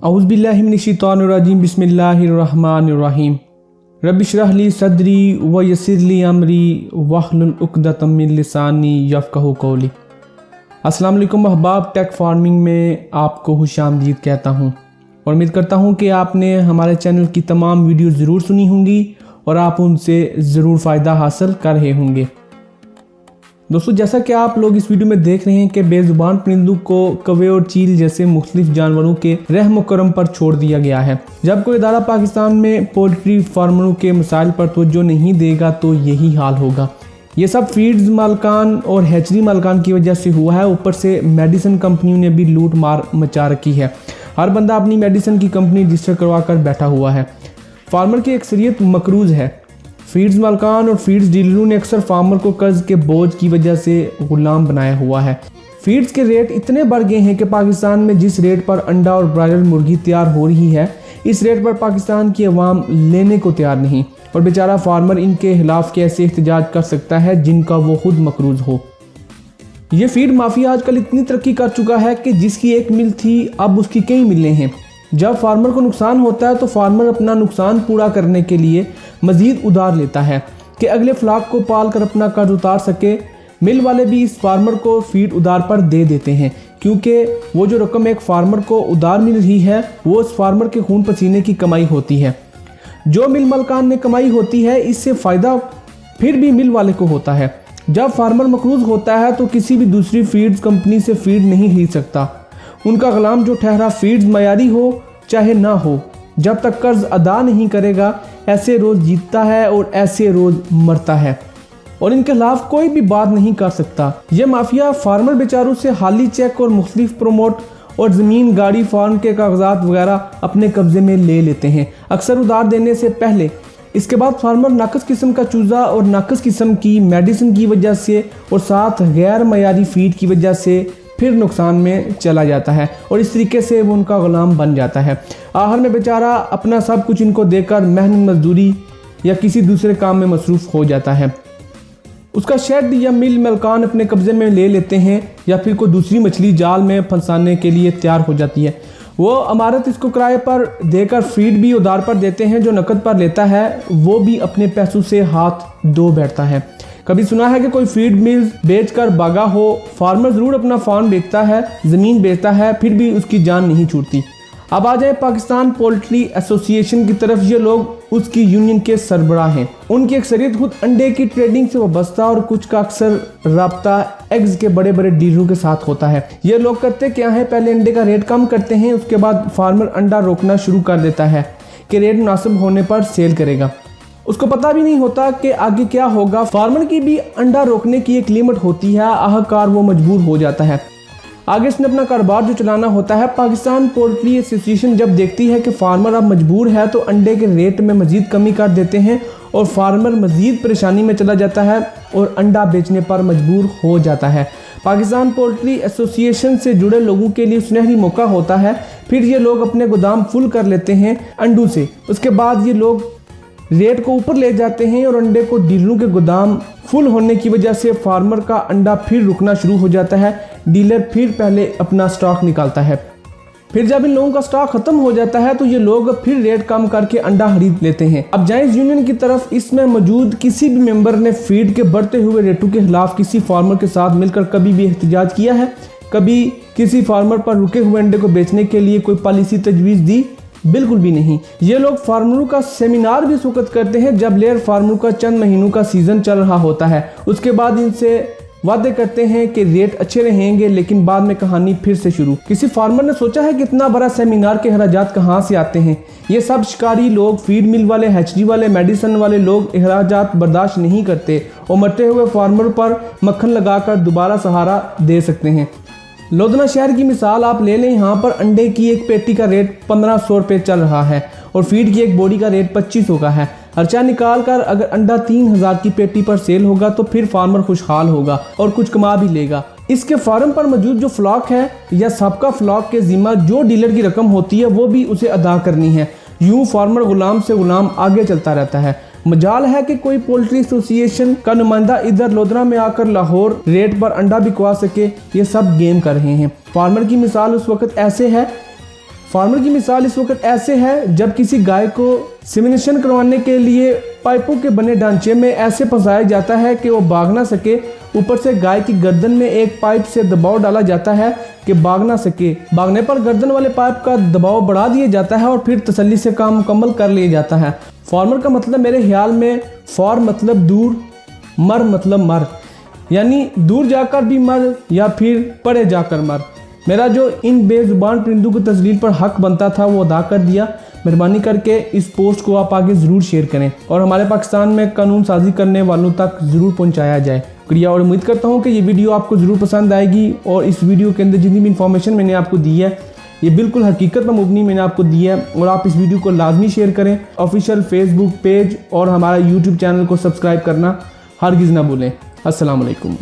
औज़ुबिल्लाहिमिनश्शैतानिर्रजीम बिस्मिल्लाहिर्रहमानिर्रहीम रब्बि इश्रह ली सदरी व यस्सिर ली अमरी वहलुल उक़दतम मिन लिसानी यफ़क़हू क़ौली। अस्सलाम वालेकुम अहबाब, टेक फार्मिंग में आपको खुशामदीद कहता हूँ और उम्मीद करता हूँ कि आपने हमारे चैनल की तमाम वीडियो ज़रूर सुनी होंगी और आप उनसे ज़रूर फ़ायदा हासिल कर रहे होंगे। दोस्तों, जैसा कि आप लोग इस वीडियो में देख रहे हैं कि बेज़ुबान परिंदों को कौवे और चील जैसे मुख्तलिफ जानवरों के रहम करम पर छोड़ दिया गया है। जब कोई इदारा पाकिस्तान में पोल्ट्री फार्मरों के मसाइल पर तवज्जो नहीं देगा तो यही हाल होगा। ये सब फीड्स मालकान और हैचरी मालकान की वजह से हुआ है। ऊपर से मेडिसिन कंपनियों ने भी लूट मार मचा रखी है। हर बंदा अपनी मेडिसिन की कंपनी रजिस्टर करवा कर बैठा हुआ है। फार्मर की अक्सरियत मकरूज है। फीड्स मालकान और फीड्स डीलरों ने अक्सर फार्मर को कर्ज के बोझ की वजह से गुलाम बनाया हुआ है। फीड्स के रेट इतने बढ़ गए हैं कि पाकिस्तान में जिस रेट पर अंडा और ब्रायलर मुर्गी तैयार हो रही है, इस रेट पर पाकिस्तान की अवाम लेने को तैयार नहीं और बेचारा फार्मर इनके खिलाफ कैसे एहतजाज कर सकता है जिनका वो खुद मकरूज हो। ये फीड माफिया आजकल इतनी तरक्की कर चुका है कि जिसकी एक मिल थी अब उसकी कई मिलें हैं। जब फार्मर को नुकसान होता है तो फार्मर अपना नुकसान पूरा करने के लिए मज़ीद उधार लेता है कि अगले फ्लाक को पाल कर अपना कर्ज उतार सके। मिल वाले भी इस फार्मर को फीड उधार पर दे देते हैं, क्योंकि वो जो रकम एक फार्मर को उधार मिल रही है वो उस फार्मर के खून पसीने की कमाई होती है। जो मिल मालकान ने कमाई होती है इससे फ़ायदा फिर भी मिल वाले को होता है। जब फार्मर मकरूज होता है तो किसी भी दूसरी फीड्स कंपनी से फीड नहीं खरीद सकता। उनका गुलाम जो ठहरा फीड्स मयारी हो चाहे ना हो, जब तक कर्ज अदा नहीं करेगा ऐसे रोज़ जीतता है और ऐसे रोज़ मरता है और इनके खिलाफ कोई भी बात नहीं कर सकता। ये माफिया फार्मर बेचारों से हाली चेक और मुख्तलिफ प्रोमोट और ज़मीन, गाड़ी, फार्म के कागजात वगैरह अपने कब्जे में ले लेते हैं, अक्सर उधार देने से पहले। इसके बाद फार्मर नाकस किस्म का चूज़ा और नाकस किस्म की मेडिसिन की वजह से और साथ गैर मयारी फीड की वजह से फिर नुकसान में चला जाता है और इस तरीके से वो उनका गुलाम बन जाता है। आखिर में बेचारा अपना सब कुछ इनको देकर मेहनत मजदूरी या किसी दूसरे काम में मसरूफ़ हो जाता है। उसका शेड या मिल मलकान अपने कब्जे में ले लेते हैं या फिर कोई दूसरी मछली जाल में फंसाने के लिए तैयार हो जाती है। वो अमारत इसको किराए पर देकर फीड भी उधार पर देते हैं। जो नकद पर लेता है वो भी अपने पैसों से हाथ धो बैठता है। कभी सुना है कि कोई फीड मिल बेचकर भागा हो? फार्मर ज़रूर अपना फार्म बेचता है, ज़मीन बेचता है, फिर भी उसकी जान नहीं छूटती। अब आ जाए पाकिस्तान पोल्ट्री एसोसिएशन की तरफ। ये लोग उसकी यूनियन के सरबराह हैं। उनकी अक्सरियत खुद अंडे की ट्रेडिंग से वाबस्ता और कुछ का अक्सर राब्ता एग्स के बड़े बड़े डीलरों के साथ होता है। ये लोग करते क्या है, पहले अंडे का रेट कम करते हैं, उसके बाद फार्मर अंडा रोकना शुरू कर देता है कि रेट मुनासिब होने पर सेल करेगा। उसको पता भी नहीं होता कि आगे क्या होगा। फार्मर की भी अंडा रोकने की एक लिमिट होती है, आखिरकार वो मजबूर हो जाता है। आगे इसने अपना कारोबार जो चलाना होता है। पाकिस्तान पोल्ट्री एसोसिएशन जब देखती है कि फार्मर अब मजबूर है तो अंडे के रेट में मज़ीद कमी कर देते हैं और फार्मर मज़ीद परेशानी में चला जाता है और अंडा बेचने पर मजबूर हो जाता है। पाकिस्तान पोल्ट्री एसोसिएशन से जुड़े लोगों के लिए सुनहरी मौका होता है। फिर ये लोग अपने गोदाम फुल कर लेते हैं अंडों से। उसके बाद ये लोग रेट को ऊपर ले जाते हैं और अंडे को डीलरों के गोदाम फुल होने की वजह से फार्मर का अंडा फिर रुकना शुरू हो जाता है। डीलर फिर पहले अपना स्टॉक निकालता है। फिर जब इन लोगों का स्टॉक खत्म हो जाता है तो ये लोग फिर रेट कम करके अंडा खरीद लेते हैं। अब जाए यूनियन की तरफ। इसमें मौजूद किसी भी मेंबर ने फीड के बढ़ते हुए रेटों के खिलाफ किसी फार्मर के साथ मिलकर कभी भी एहतजाज किया है? कभी किसी फार्मर पर रुके हुए अंडे को बेचने के लिए कोई पॉलिसी तजवीज़ दी? बिल्कुल भी नहीं। ये लोग फार्मरों का सेमिनार भी इस वक्त करते हैं जब लेयर फार्मरों का चंद महीनों का सीजन चल रहा होता है। उसके बाद इनसे वादे करते हैं कि रेट अच्छे रहेंगे, लेकिन बाद में कहानी फिर से शुरू। किसी फार्मर ने सोचा है कि इतना बड़ा सेमिनार के अखराजात कहाँ से आते हैं? ये सब शिकारी लोग, फीड मिल वाले, हैचरी वाले, मेडिसिन वाले लोग अखराजात बर्दाश्त नहीं करते और मरते हुए फार्मर पर मक्खन लगाकर दोबारा सहारा दे सकते हैं। लोधना शहर की मिसाल आप ले लें। यहाँ पर अंडे की एक पेटी का रेट 1500 रुपये चल रहा है और फीड की एक बोरी का रेट 2500 का है। खर्चा निकाल कर अगर अंडा 3000 की पेटी पर सेल होगा तो फिर फार्मर खुशहाल होगा और कुछ कमा भी लेगा। इसके फार्म पर मौजूद जो फ्लॉक है या सबका फ्लॉक के जिम्मा जो डीलर की रकम होती है वो भी उसे अदा करनी है। यूँ फार्मर गुलाम से गुलाम आगे चलता रहता है। मजाल है कि कोई पोल्ट्री एसोसिएशन का नुमाइंदा इधर लोधरा में आकर लाहौर रेट पर अंडा बिकवा सके। ये सब गेम कर रहे हैं। फार्मर की मिसाल उस वक्त ऐसे है फार्मर की मिसाल इस वक्त ऐसे है जब किसी गाय को सिमिनेशन करवाने के लिए पाइपों के बने ढांचे में ऐसे फंसाया जाता है कि वो भाग ना सके। ऊपर से गाय की गर्दन में एक पाइप से दबाव डाला जाता है कि भाग ना सके। भागने पर गर्दन वाले पाइप का दबाव बढ़ा दिया जाता है और फिर तसल्ली से काम मुकम्मल कर लिया जाता है। फार्मर का मतलब मेरे ख्याल में फॉर मतलब दूर, मर मतलब मर, यानी दूर जाकर भी मर या फिर परे जाकर मर। मेरा जो इन बेजुबान परिंदों की तस्लील पर हक बनता था वो अदा कर दिया। मेहरबानी करके इस पोस्ट को आप आगे ज़रूर शेयर करें और हमारे पाकिस्तान में कानून साजी करने वालों तक ज़रूर पहुंचाया जाए। शुक्रिया और उम्मीद करता हूं कि ये वीडियो आपको ज़रूर पसंद आएगी और इस वीडियो के अंदर जितनी भी इंफॉर्मेशन मैंने आपको दी है ये बिल्कुल हकीकत पर मुबनी मैंने आपको दी है। और आप इस वीडियो को लाजमी शेयर करें। ऑफिशियल फेसबुक पेज और हमारा यूट्यूब चैनल को सब्सक्राइब करना हरगिज़ ना भूलें। अस्सलाम वालेकुम।